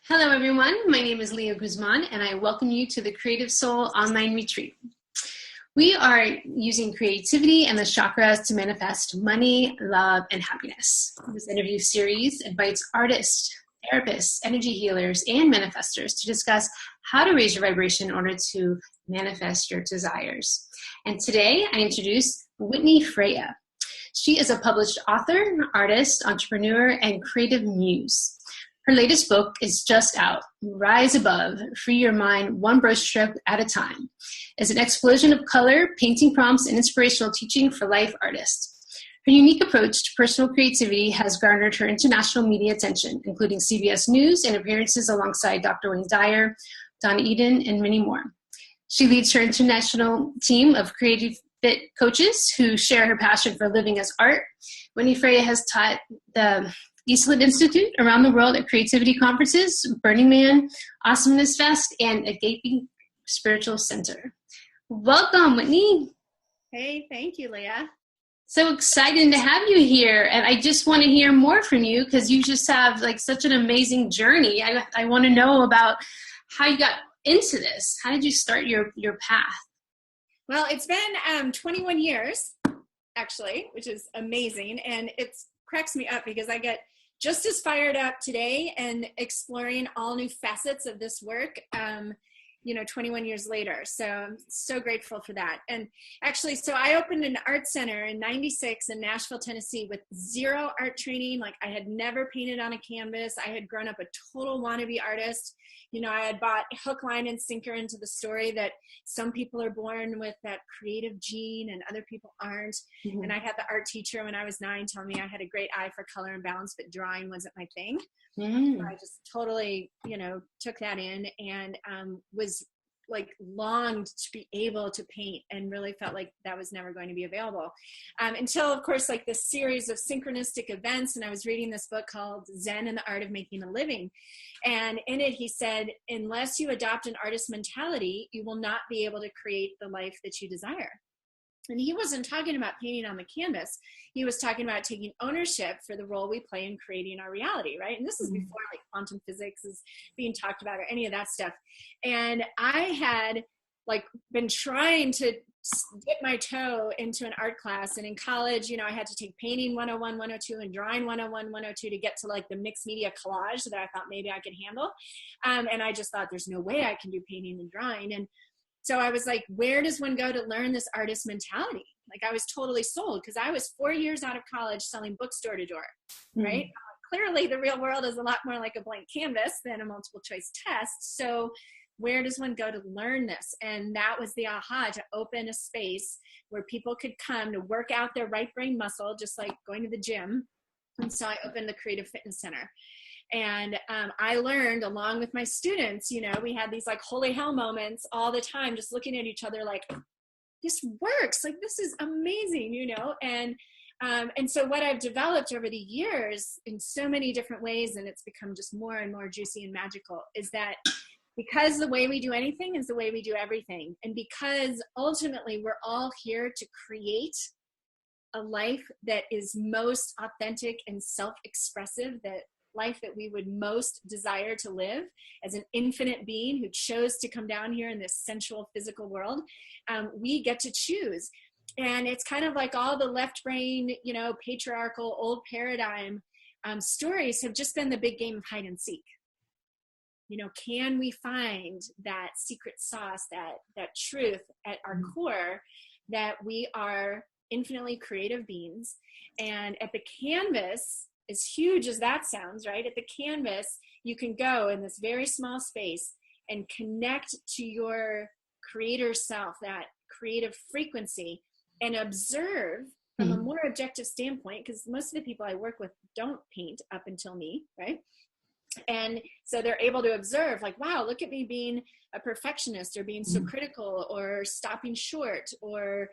Hello, everyone. My name is Leah Guzman, and I welcome you to the Creative Soul Online Retreat. We are using creativity and the chakras to manifest money, love, and happiness. This interview series invites artists, therapists, energy healers, and manifestors to discuss how to raise your vibration in order to manifest your desires. And today, I introduce Whitney Freya. She is a published author, artist, entrepreneur, and creative muse. Her latest book is just out, Rise Above, Free Your Mind One Brushstroke at a Time. It's an explosion of color, painting prompts, and inspirational teaching for life artists. Her unique approach to personal creativity has garnered her international media attention, including CBS News and appearances alongside Dr. Wayne Dyer, Don Eden, and many more. She leads her international team of creative fit coaches who share her passion for living as art. Whitney Freya has taught the Eastland Institute around the world at creativity conferences, Burning Man, Awesomeness Fest, and a gaping spiritual center. Welcome, Whitney. Hey, thank you, Leah. So excited to have you here. And I just want to hear more from you because you just have like such an amazing journey. I want to know about how you got into this. How did you start your path? Well, it's been 21 years, actually, which is amazing. And it cracks me up because I get just as fired up today and exploring all new facets of this work, 21 years later. So I'm so grateful for that. And actually, so I opened an art center in '96 in Nashville, Tennessee with zero art training. Like I had never painted on a canvas. I had grown up a total wannabe artist. I had bought hook, line, and sinker into the story that some people are born with that creative gene and other people aren't. Mm-hmm. And I had the art teacher when I was 9 tell me I had a great eye for color and balance, but drawing wasn't my thing. Mm-hmm. So I just totally, took that in and was like longed to be able to paint and really felt like that was never going to be available until of course like this series of synchronistic events. And I was reading this book called Zen and the Art of Making a Living, and in it he said, unless you adopt an artist mentality, you will not be able to create the life that you desire. And he wasn't talking about painting on the canvas. He was talking about taking ownership for the role we play in creating our reality, right? And this is before like quantum physics is being talked about or any of that stuff. And I had like been trying to dip my toe into an art class. And in college, I had to take painting 101, 102 and drawing 101, 102 to get to like the mixed media collage that I thought maybe I could handle. And I just thought there's no way I can do painting and drawing. And so I was like, where does one go to learn this artist mentality? Like I was totally sold because I was 4 years out of college selling bookstore to door, right? Clearly the real world is a lot more like a blank canvas than a multiple choice test. So where does one go to learn this? And that was the aha, to open a space where people could come to work out their right brain muscle, just like going to the gym. And so I opened the Creative Fitness Center. And I learned along with my students, we had these like holy hell moments all the time, just looking at each other like, this works, like this is amazing, and so what I've developed over the years in so many different ways, and it's become just more and more juicy and magical, is that because the way we do anything is the way we do everything, and because ultimately we're all here to create a life that is most authentic and self-expressive, that life that we would most desire to live as an infinite being who chose to come down here in this sensual physical world, we get to choose. And it's kind of like all the left brain, patriarchal old paradigm stories have just been the big game of hide and seek. Can we find that secret sauce, that truth at our core, that we are infinitely creative beings? And at the canvas, as huge as that sounds, right? At the canvas, you can go in this very small space and connect to your creator self, that creative frequency, and observe from a more objective standpoint, because most of the people I work with don't paint up until me, right? And so they're able to observe like, wow, look at me being a perfectionist or being so critical or stopping short or,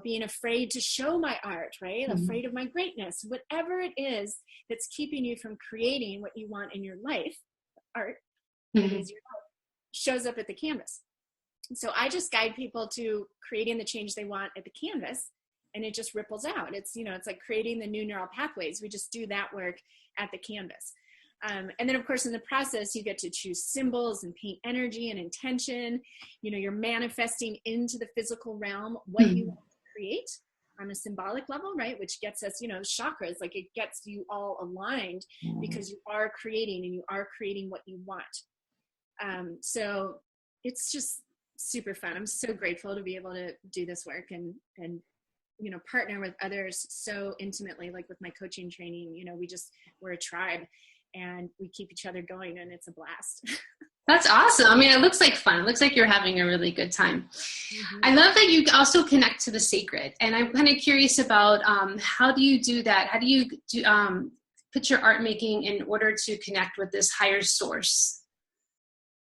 being afraid to show my art, right? Afraid of my greatness, whatever it is that's keeping you from creating what you want in your life, art is your life, shows up at the canvas. And so I just guide people to creating the change they want at the canvas, and it just ripples out. It's, it's like creating the new neural pathways. We just do that work at the canvas. And then of course in the process you get to choose symbols and paint energy and intention. You're manifesting into the physical realm what you want to create on a symbolic level, right? Which gets us, chakras, like it gets you all aligned because you are creating and you are creating what you want. So it's just super fun. I'm so grateful to be able to do this work and partner with others so intimately, like with my coaching training. We're a tribe and we keep each other going, and it's a blast. That's awesome. I mean, it looks like fun. It looks like you're having a really good time. Mm-hmm. I love that you also connect to the sacred. And I'm kind of curious about how do you do that? How do you put your art making in order to connect with this higher source?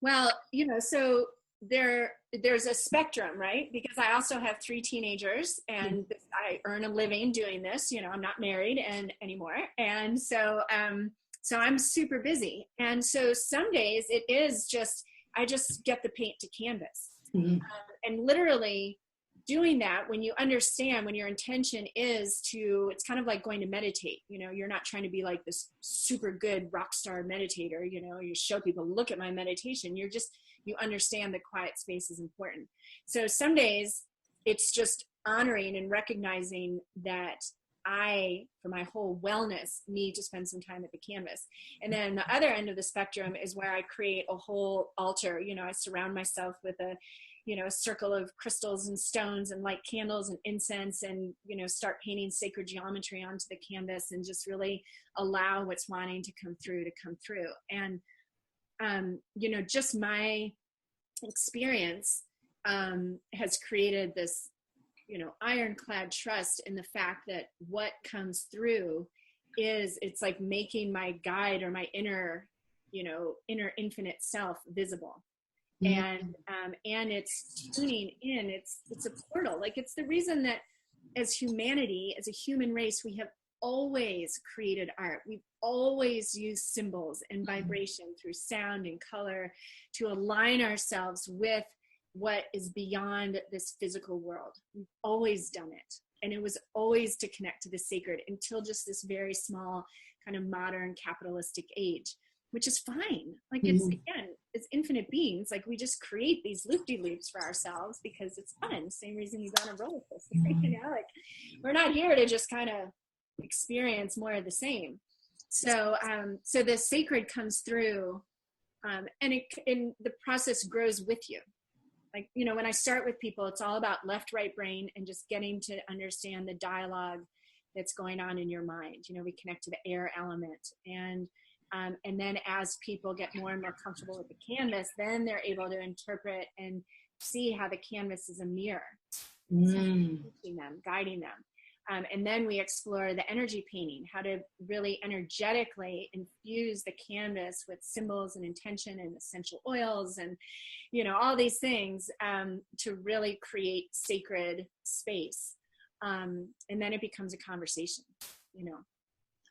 Well, so there's a spectrum, right? Because I also have 3 teenagers and I earn a living doing this. I'm not married anymore. And so I'm super busy. And so some days it is I just get the paint to canvas. Mm-hmm. And literally doing that, when you understand, when your intention is it's kind of like going to meditate. You're not trying to be like this super good rock star meditator. You show people, look at my meditation. You understand that quiet space is important. So some days it's just honoring and recognizing that I, for my whole wellness, need to spend some time at the canvas. And then the other end of the spectrum is where I create a whole altar. I surround myself with a circle of crystals and stones and light candles and incense and, start painting sacred geometry onto the canvas and just really allow what's wanting to come through. And, just my experience has created this, ironclad trust in the fact that what comes through it's like making my guide or my inner infinite self visible. Mm-hmm. And it's tuning in. It's a portal. Like it's the reason that as humanity, as a human race, we have always created art. We've always used symbols and vibration through sound and color to align ourselves with what is beyond this physical world. We've always done it. And it was always to connect to the sacred until just this very small kind of modern capitalistic age, which is fine. Like it's, again, it's infinite beings. Like we just create these loop-de-loops for ourselves because it's fun. Same reason you go on a roller coaster, like we're not here to just kind of experience more of the same. So the sacred comes through, and the process grows with you. Like, when I start with people, it's all about left, right brain and just getting to understand the dialogue that's going on in your mind. We connect to the air element. And then as people get more and more comfortable with the canvas, then they're able to interpret and see how the canvas is a mirror. So teaching them, guiding them. And then we explore the energy painting, how to really energetically infuse the canvas with symbols and intention and essential oils and, all these things to really create sacred space. And then it becomes a conversation,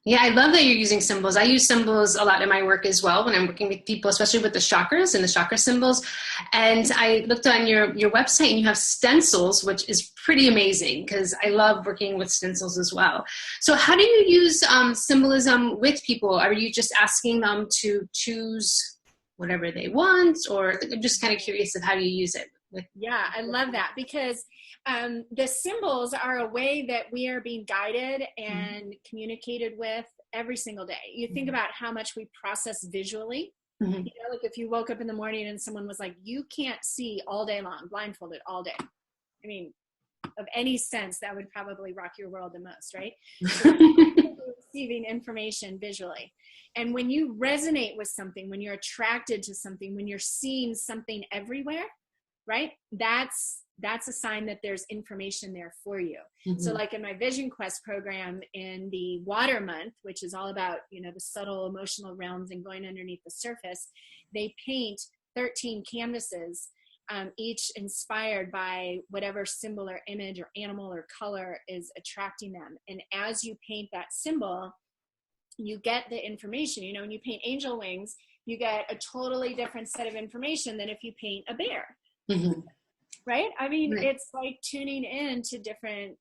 Yeah, I love that you're using symbols. I use symbols a lot in my work as well when I'm working with people, especially with the chakras and the chakra symbols. And I looked on your website and you have stencils, which is pretty amazing because I love working with stencils as well. So how do you use symbolism with people? Are you just asking them to choose whatever they want, or I'm just kind of curious of how you use it? Yeah, I love that because the symbols are a way that we are being guided and communicated with every single day. You think about how much we process visually. Like if you woke up in the morning and someone was like, you can't see all day long, blindfolded all day. I mean, of any sense, that would probably rock your world the most, right? So receiving information visually. And when you resonate with something, when you're attracted to something, when you're seeing something everywhere, right? That's a sign that there's information there for you. So like in my Vision Quest program in the Water Month, which is all about, the subtle emotional realms and going underneath the surface, they paint 13 canvases, each inspired by whatever symbol or image or animal or color is attracting them. And as you paint that symbol, you get the information. When you paint angel wings, you get a totally different set of information than if you paint a bear. right? I mean, Right. it's like tuning in to different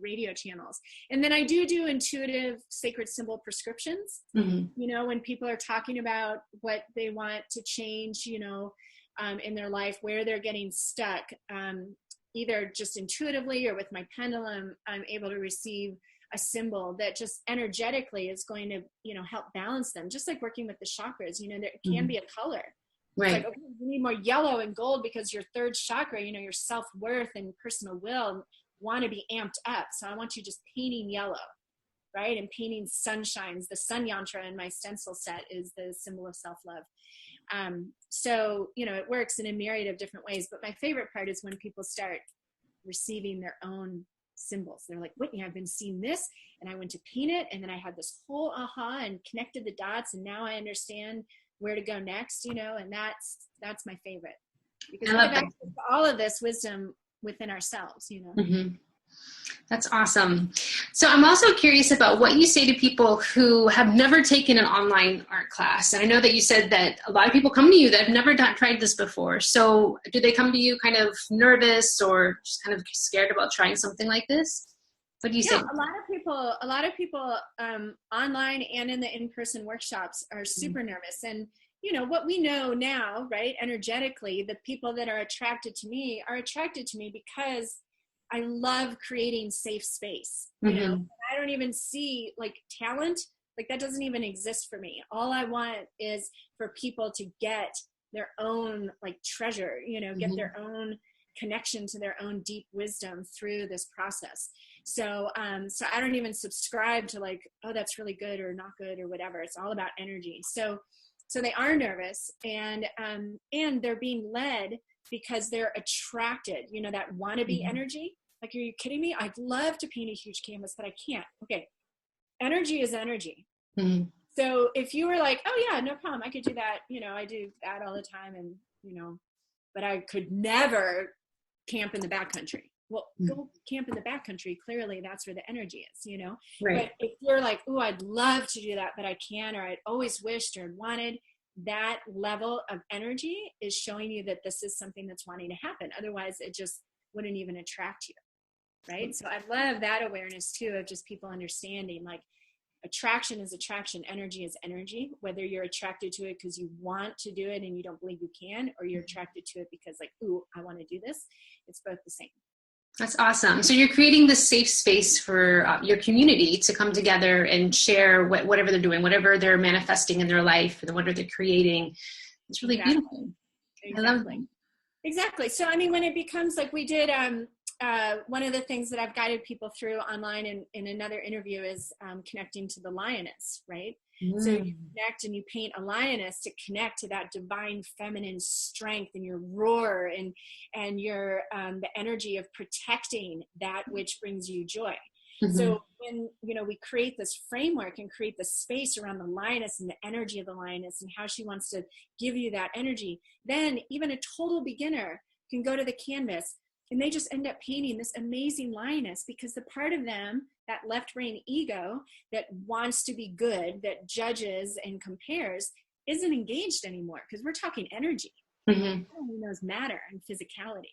radio channels. And then I do intuitive sacred symbol prescriptions. Mm-hmm. You know, when people are talking about what they want to change, you know, in their life, where they're getting stuck, either just intuitively or with my pendulum, I'm able to receive a symbol that just energetically is going to, you know, help balance them. Just like working with the chakras, you know, there can be a color. It's Right. like, okay, you need more yellow and gold because your third chakra, you know, your self-worth and personal will want to be amped up. So I want you just painting yellow, right? And painting sunshines. The sun yantra in my stencil set is the symbol of self-love. So, you know, it works in a myriad of different ways. But my favorite part is when people start receiving their own symbols. They're like, Whitney, I've been seeing this and I went to paint it. And then I had this whole aha and connected the dots. And now I understand where to go next, you know, and that's my favorite, because we have access to all of this wisdom within ourselves, you know. Mm-hmm. That's awesome. So I'm also curious about what you say to people who have never taken an online art class. And I know that you said that a lot of people come to you that have never tried this before. So do they come to you kind of nervous or just kind of scared about trying something like this? What do you say? A lot of people online and in the in-person workshops are super nervous. And, you know, what we know now, right, energetically, the people that are attracted to me because I love creating safe space. You know, I don't even see like talent, like that doesn't even exist for me. All I want is for people to get their own like treasure, you know, get their own connection to their own deep wisdom through this process. So I don't even subscribe to like, oh, that's really good or not good or whatever. It's all about energy. So they are nervous and they're being led because they're attracted, you know, that wannabe energy. Like, are you kidding me? I'd love to paint a huge canvas, but I can't. Okay. Energy is energy. So if you were like, oh yeah, no problem, I could do that. You know, I do that all the time and, you know, but I could never camp in the backcountry. Well, go camp in the backcountry. Clearly that's where the energy is, you know? Right. But if you're like, oh, I'd love to do that, but I can't, or I'd always wished or wanted, that level of energy is showing you that this is something that's wanting to happen. Otherwise it just wouldn't even attract you. Right. So I love that awareness too, of just people understanding like attraction is attraction, energy is energy, whether you're attracted to it because you want to do it and you don't believe you can, or you're attracted to it because like, ooh, I want to do this. It's both the same. That's awesome. So you're creating this safe space for your community to come together and share whatever they're doing, whatever they're manifesting in their life, and whatever they're creating. It's really beautiful. Exactly. I love it. Exactly. So, I mean, when it becomes like we did, one of the things that I've guided people through online in another interview is connecting to the lioness, right? So you connect and you paint a lioness to connect to that divine feminine strength and your roar and your the energy of protecting that which brings you joy. So when, you know, we create this framework and create the space around the lioness and the energy of the lioness and how she wants to give you that energy, then even a total beginner can go to the canvas and they just end up painting this amazing lioness, because the part of them, that left brain ego that wants to be good, that judges and compares, isn't engaged anymore, because we're talking energy. Everyone knows matter and physicality.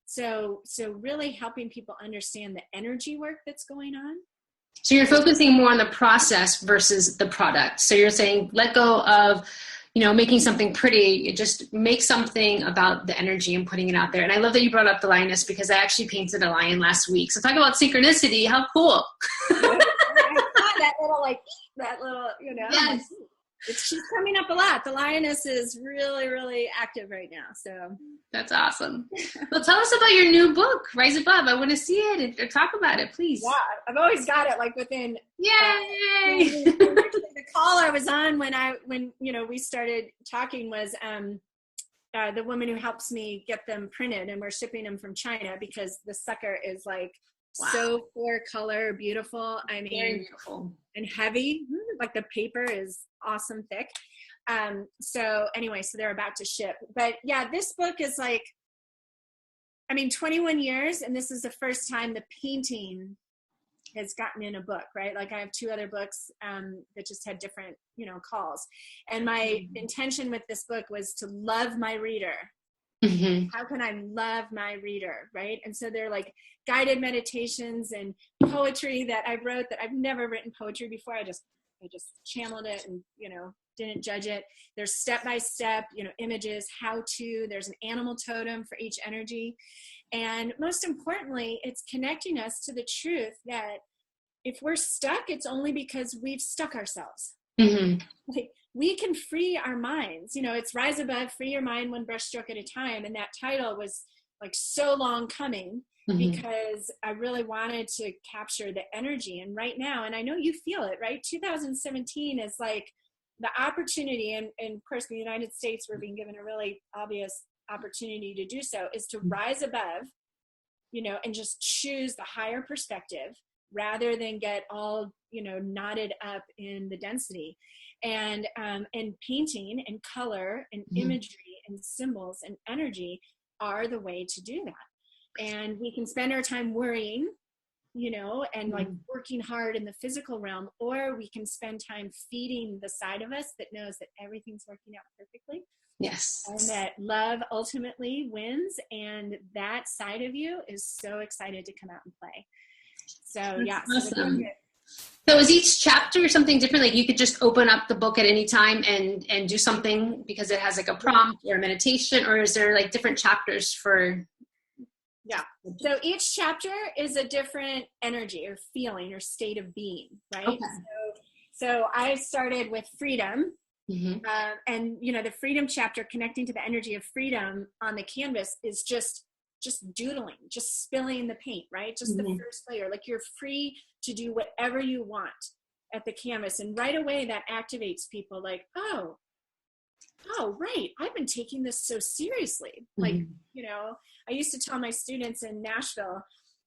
So really helping people understand the energy work that's going on. So you're focusing more on the process versus the product. So you're saying let go of, you know, making something pretty. Just make something about the energy and putting it out there. And I love that you brought up the lioness, because I actually painted a lion last week. So talk about synchronicity. How cool. that little, you know. Yes. She's coming up a lot. The lioness is really, really active right now. So that's awesome. Well, tell us about your new book, Rise Above. I want to see it or talk about it, please. Yeah, I've always got it like within. Yay! The call I was on when you know we started talking was the woman who helps me get them printed, and we're shipping them from China because the sucker is like so 4-color, beautiful. I mean, very beautiful and heavy. Like the paper is awesome thick. So anyway, so they're about to ship. But yeah, this book is like, I mean, 21 years, and this is the first time the painting has gotten in a book, right? Like I have 2 other books that just had different, you know, calls. And my intention with this book was to love my reader Mm-hmm. How can I love my reader, right? And so they're like guided meditations and poetry that I wrote that I've never written poetry before. I just channeled it and, didn't judge it. There's step-by-step, images, how to, there's an animal totem for each energy. And most importantly, it's connecting us to the truth that if we're stuck, it's only because we've stuck ourselves. Mm-hmm. Like, we can free our minds. It's Rise Above, Free Your Mind One Brushstroke at a Time. And that title was like so long coming, because I really wanted to capture the energy. And right now, and I know you feel it, right? 2017 is like the opportunity. And of course, in the United States, we're being given a really obvious opportunity to do so, is to rise above, and just choose the higher perspective rather than get all, knotted up in the density. And painting and color and imagery and symbols and energy are the way to do that. And we can spend our time worrying, and like working hard in the physical realm, or we can spend time feeding the side of us that knows that everything's working out perfectly. Yes. And that love ultimately wins. And that side of you is so excited to come out and play. So yeah. Awesome. So is each chapter something different? Like you could just open up the book at any time and do something because it has like a prompt or a meditation, or is there like different chapters for? Yeah. So each chapter is a different energy or feeling or state of being, right? Okay. So I started with freedom. Mm-hmm. And the freedom chapter, connecting to the energy of freedom on the canvas, is just doodling, just spilling the paint, right? Just the first layer. Like you're free to do whatever you want at the canvas. And right away that activates people like, oh, right. I've been taking this so seriously. Like, I used to tell my students in Nashville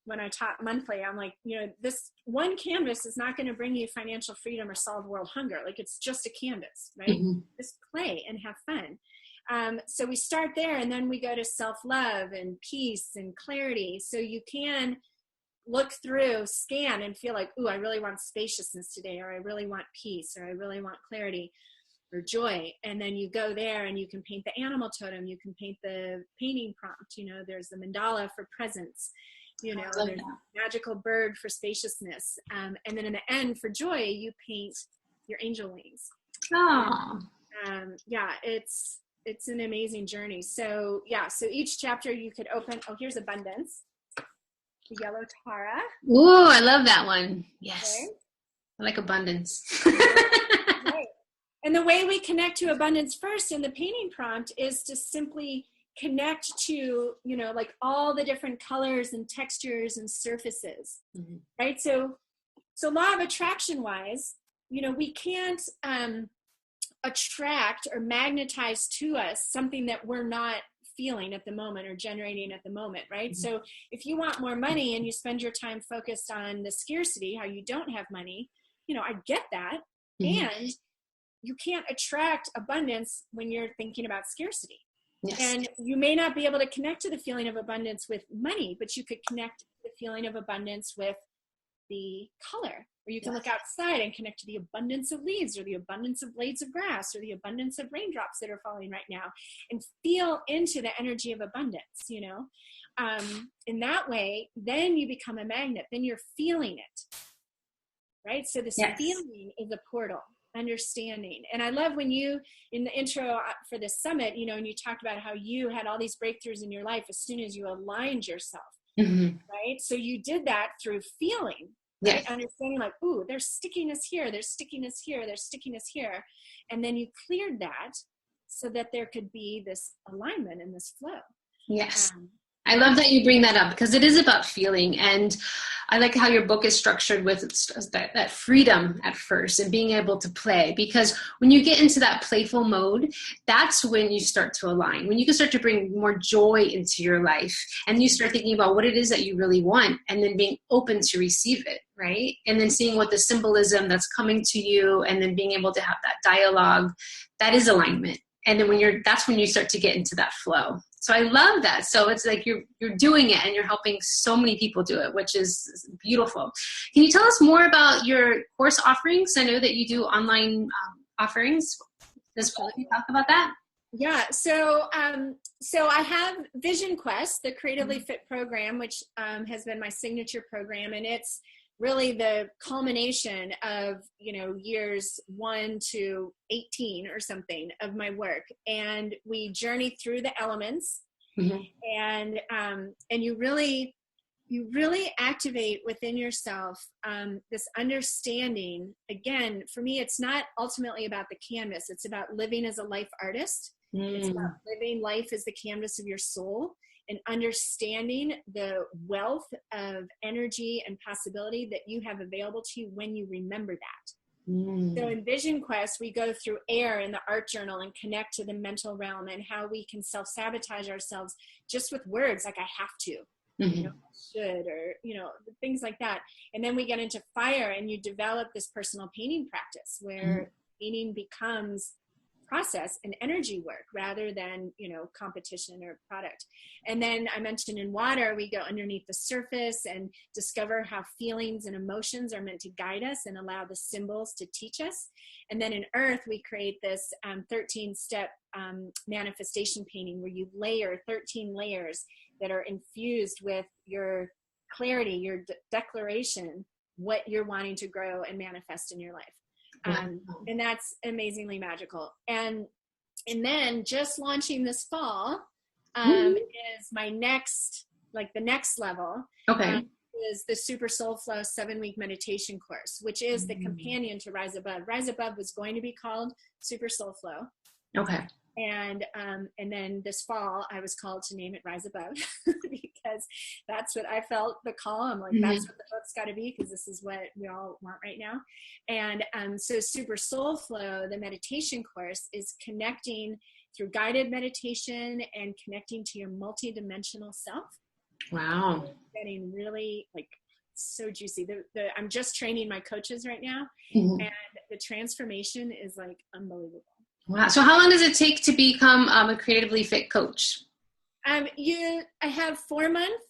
when I taught monthly, I'm like, this one canvas is not going to bring you financial freedom or solve world hunger. Like it's just a canvas, right? Just play and have fun. So we start there, and then we go to self-love and peace and clarity. So you can look through, scan, and feel like, ooh, I really want spaciousness today, or I really want peace, or I really want clarity or joy. And then you go there and you can paint the animal totem. You can paint the painting prompt. There's the mandala for presence. There's a magical bird for spaciousness. And then in the end, for joy, you paint your angel wings. Oh. Yeah, it's an amazing journey. So each chapter you could open. Oh, here's abundance. The yellow Tara. Ooh, I love that one. Yes. Okay. I like abundance. Right. And the way we connect to abundance first in the painting prompt is to simply connect to, like all the different colors and textures and surfaces, right? So law of attraction wise, we can't attract or magnetize to us something that we're not feeling at the moment or generating at the moment, right? So if you want more money and you spend your time focused on the scarcity, how you don't have money, I get that. And you can't attract abundance when you're thinking about scarcity. Yes. And you may not be able to connect to the feeling of abundance with money, but you could connect to the feeling of abundance with the color. Or you can look outside and connect to the abundance of leaves, or the abundance of blades of grass, or the abundance of raindrops that are falling right now, and feel into the energy of abundance, in that way, then you become a magnet, then you're feeling it, right? So this feeling is a portal, understanding. And I love when you, in the intro for this summit, and you talked about how you had all these breakthroughs in your life as soon as you aligned yourself, right? So you did that through feeling. Right? Understanding like, ooh, there's stickiness here, there's stickiness here, there's stickiness here. And then you cleared that so that there could be this alignment and this flow. Yes. I love that you bring that up, because it is about feeling. And I like how your book is structured with that freedom at first and being able to play. Because when you get into that playful mode, that's when you start to align. When you can start to bring more joy into your life, and you start thinking about what it is that you really want, and then being open to receive it, right? And then seeing what the symbolism that's coming to you, and then being able to have that dialogue, that is alignment. And then that's when you start to get into that flow. So I love that. So it's like you're doing it, and you're helping so many people do it, which is beautiful. Can you tell us more about your course offerings? I know that you do online offerings. Can you talk about that? Yeah. So I have Vision Quest, the Creatively Fit program, which has been my signature program, and it's really the culmination of, years 1 to 18 or something of my work. And we journey through the elements, and you really activate within yourself this understanding. Again, for me, it's not ultimately about the canvas. It's about living as a life artist. It's about living life as the canvas of your soul and understanding the wealth of energy and possibility that you have available to you when you remember that. So in Vision Quest, we go through air in the art journal and connect to the mental realm and how we can self-sabotage ourselves just with words like I have to, should, or, things like that. And then we get into fire, and you develop this personal painting practice where painting becomes process and energy work rather than, competition or product. And then I mentioned in water, we go underneath the surface and discover how feelings and emotions are meant to guide us and allow the symbols to teach us. And then in earth, we create this 13-step manifestation painting where you layer 13 layers that are infused with your clarity, your declaration, what you're wanting to grow and manifest in your life. And that's amazingly magical. And then just launching this fall is my next, the next level. Okay. Is the Super Soul Flow 7-week meditation course, which is the companion to Rise Above. Rise Above was going to be called Super Soul Flow. Okay. And then this fall, I was called to name it Rise Above because that's what I felt the call. I'm like, that's what the book's got to be, because this is what we all want right now. And so Super Soul Flow, the meditation course, is connecting through guided meditation and connecting to your multidimensional self. Wow. Getting really so juicy. I'm just training my coaches right now, and the transformation is unbelievable. Wow. So how long does it take to become a creatively fit coach? I have 4-month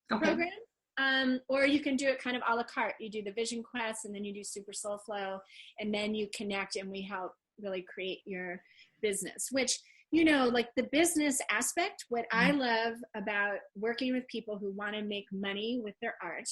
program, or you can do it kind of a la carte. You do the Vision Quest, and then you do Super Soul Flow, and then you connect, and we help really create your business, which, the business aspect, what I love about working with people who want to make money with their art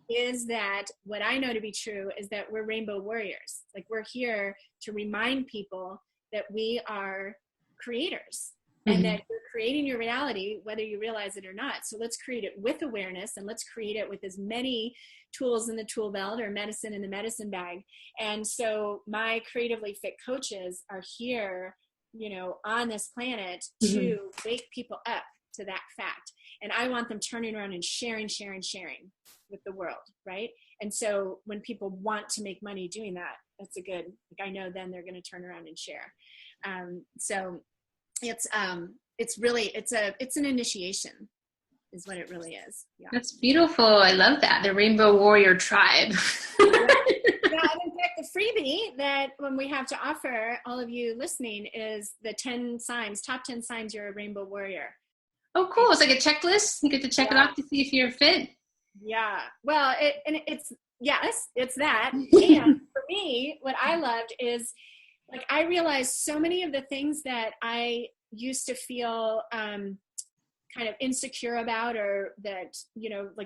is that what I know to be true is that we're rainbow warriors. We're here to remind people that we are creators and that you're creating your reality, whether you realize it or not. So let's create it with awareness, and let's create it with as many tools in the tool belt or medicine in the medicine bag. And so my creatively fit coaches are here, on this planet to wake people up to that fact. And I want them turning around and sharing with the world. Right. And so when people want to make money doing that, that's a good, I know then they're going to turn around and share. So it's really, it's an initiation is what it really is. Yeah. That's beautiful. I love that. The Rainbow Warrior Tribe. Yeah, and in fact, the freebie that when we have to offer all of you listening is the 10 signs, top 10 signs you're a rainbow warrior. Oh, cool. It's like a checklist. You get to check it off to see if you're fit. Yeah. Well, it's that. And for me, what I loved is I realized so many of the things that I used to feel kind of insecure about, or that,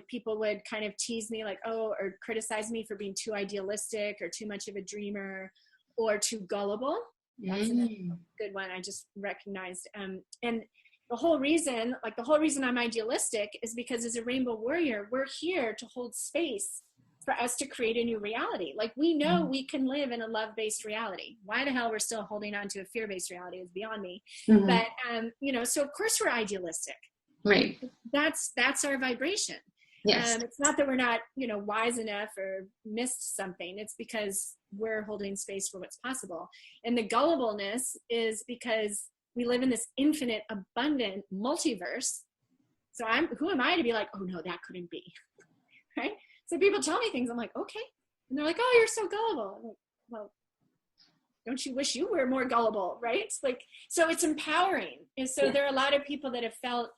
people would kind of tease me or criticize me for being too idealistic or too much of a dreamer or too gullible. That's another good one I just recognized. And the whole reason I'm idealistic is because as a rainbow warrior, we're here to hold space for us to create a new reality. We know we can live in a love-based reality. Why the hell we're still holding on to a fear-based reality is beyond me. But, so of course we're idealistic. Right. That's our vibration. Yes. It's not that we're not, wise enough or missed something. It's because we're holding space for what's possible. And the gullibleness is because we live in this infinite, abundant multiverse. So who am I to be like, oh no, that couldn't be. Right? So people tell me things, I'm like, okay. And they're like, oh, you're so gullible. I'm like, well, don't you wish you were more gullible, right? So it's empowering. And so there are a lot of people that have felt,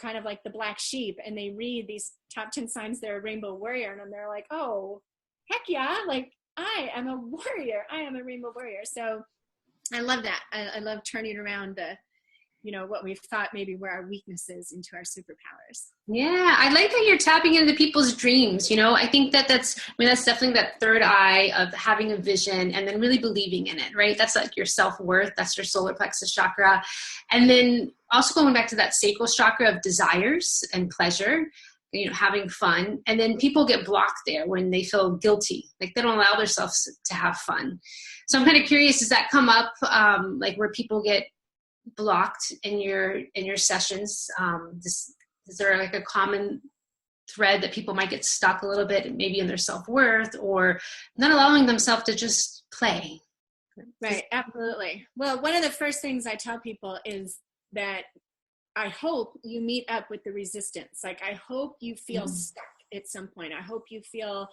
kind of like the black sheep, and they read these top 10 signs they're a rainbow warrior, and they're like, oh, heck yeah, I am a warrior. I am a rainbow warrior. So I love that. I love turning around what we've thought maybe were our weaknesses into our superpowers. Yeah, I like that you're tapping into people's dreams. I think that's definitely that third eye of having a vision and then really believing in it, right? That's like your self-worth. That's your solar plexus chakra. And then also going back to that sacral chakra of desires and pleasure, having fun. And then people get blocked there when they feel guilty, like they don't allow themselves to have fun. So I'm kind of curious, does that come up like where people get blocked in your sessions? Is there like a common thread that people might get stuck a little bit maybe in their self-worth or not allowing themselves to just play? Right, absolutely. Well, one of the first things I tell people is that I hope you meet up with the resistance. Like, I hope you feel stuck at some point. I hope you feel,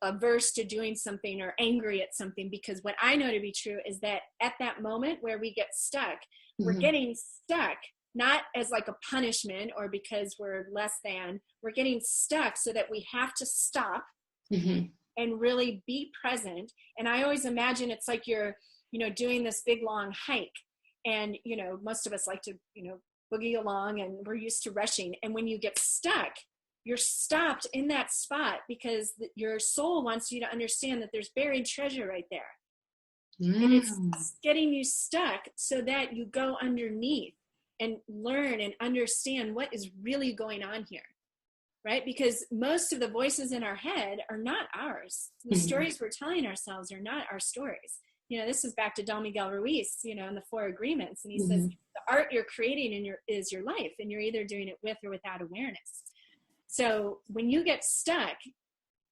averse to doing something or angry at something, because what I know to be true is that at that moment where we get stuck, we're getting stuck not as like a punishment or because we're less than, we're getting stuck so that we have to stop and really be present. And I always imagine it's like you're, doing this big long hike, and, most of us like to, boogie along, and we're used to rushing. And when you get stuck, you're stopped in that spot because your soul wants you to understand that there's buried treasure right there. And it's getting you stuck so that you go underneath and learn and understand what is really going on here, right? Because most of the voices in our head are not ours. The stories we're telling ourselves are not our stories. This is back to Don Miguel Ruiz, in the 4 agreements. And he says, the art you're creating is your life, and you're either doing it with or without awareness. So when you get stuck,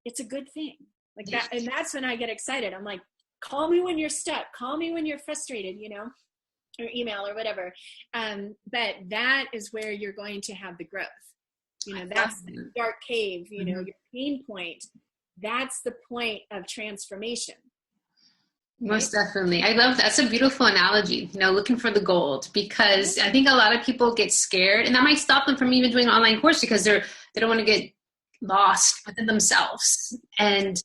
it's a good thing. Like that, and that's when I get excited. I'm like, call me when you're stuck. Call me when you're frustrated, or email or whatever. But that is where you're going to have the growth. That's the dark cave, your pain point. That's the point of transformation. Most definitely. I love that. That's a beautiful analogy, looking for the gold, because I think a lot of people get scared, and that might stop them from even doing an online course because they don't want to get lost within themselves. And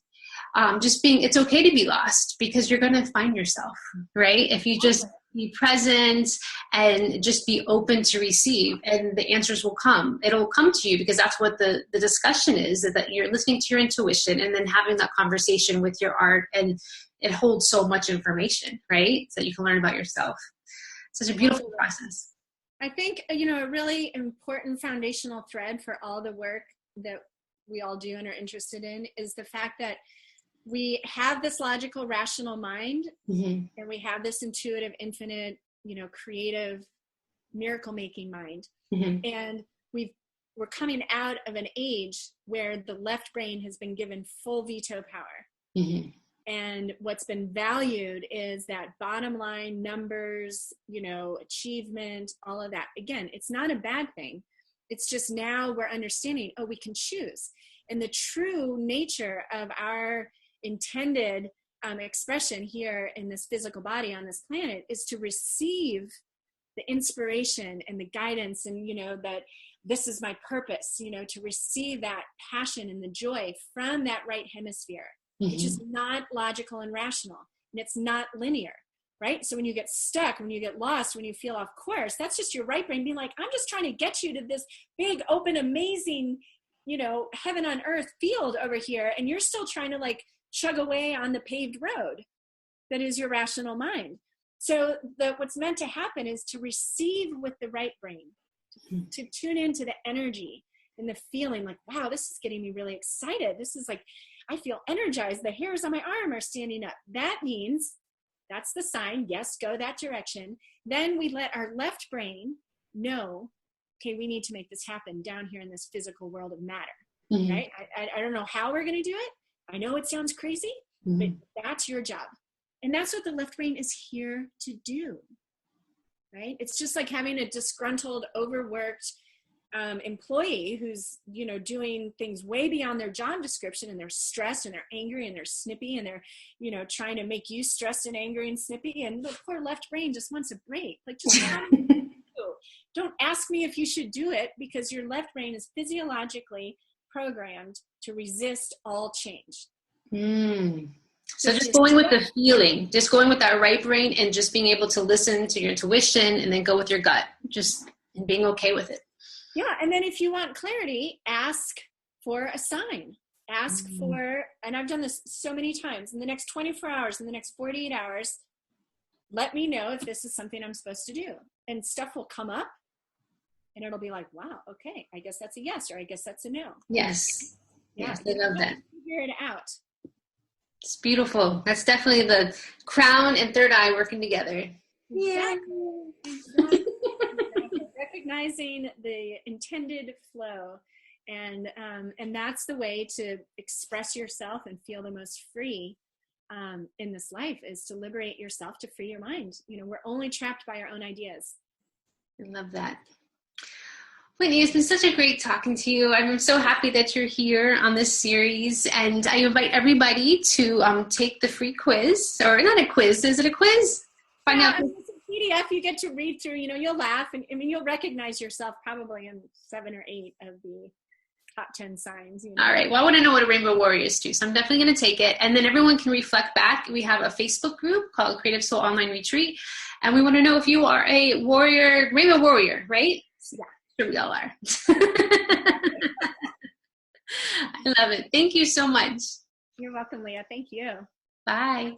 it's okay to be lost, because you're going to find yourself, right? If you just be present and just be open to receive, and the answers will come. It'll come to you, because that's what the discussion is, that you're listening to your intuition and then having that conversation with your art, and it holds so much information, right? So that you can learn about yourself. Such a beautiful process. I think, a really important foundational thread for all the work that we all do and are interested in is the fact that we have this logical, rational mind, and we have this intuitive, infinite, creative, miracle-making mind. And we're coming out of an age where the left brain has been given full veto power. And what's been valued is that bottom line, numbers, achievement, all of that. Again, it's not a bad thing. It's just now we're understanding, we can choose. And the true nature of our intended expression here in this physical body on this planet is to receive the inspiration and the guidance, and that this is my purpose, to receive that passion and the joy from that right hemisphere, which is not logical and rational, and it's not linear, right? So when you get stuck, when you get lost, when you feel off course, that's just your right brain being like, I'm just trying to get you to this big open amazing heaven on earth field over here, and you're still trying to like chug away on the paved road that is your rational mind. So what's meant to happen is to receive with the right brain, to tune into the energy and the feeling like, wow, this is getting me really excited. This is like, I feel energized. The hairs on my arm are standing up. That means that's the sign. Yes, go that direction. Then we let our left brain know, okay, we need to make this happen down here in this physical world of matter, right? I don't know how we're going to do it. I know it sounds crazy, but that's your job. And that's what the left brain is here to do, right? It's just like having a disgruntled, overworked employee who's, doing things way beyond their job description, and they're stressed and they're angry and they're snippy and they're, trying to make you stressed and angry and snippy. And the poor left brain just wants a break. Like, just don't ask me if you should do it, because your left brain is physiologically programmed to resist all change. So just going with the feeling, just going with that right brain and just being able to listen to your intuition and then go with your gut, just and being okay with it. Yeah. And then if you want clarity, ask for a sign. Ask for, and I've done this so many times, in the next 24 hours, in the next 48 hours, let me know if this is something I'm supposed to do. And stuff will come up and it'll be like, wow, okay, I guess that's a yes, or I guess that's a no. Yes. Yeah, yes, I love that. Figure it out. It's beautiful. That's definitely the crown and third eye working together. Exactly. Recognizing the intended flow. And that's the way to express yourself and feel the most free in this life, is to liberate yourself, to free your mind. You know, we're only trapped by our own ideas. I love that. Whitney, it's been such a great talking to you. I'm so happy that you're here on this series, and I invite everybody to take the free quiz, or not a quiz. Is it a quiz? Find out. It's a PDF you get to read through. You know, you'll laugh, and I mean, you'll recognize yourself probably in 7 or 8 of the top 10 signs. You know? All right. Well, I want to know what a Rainbow Warrior is too, so I'm definitely going to take it. And then everyone can reflect back. We have a Facebook group called Creative Soul Online Retreat, and we want to know if you are a warrior, Rainbow Warrior, right? Yeah. Sure we all are. I love it. Thank you so much. You're welcome, Leah. Thank you. Bye.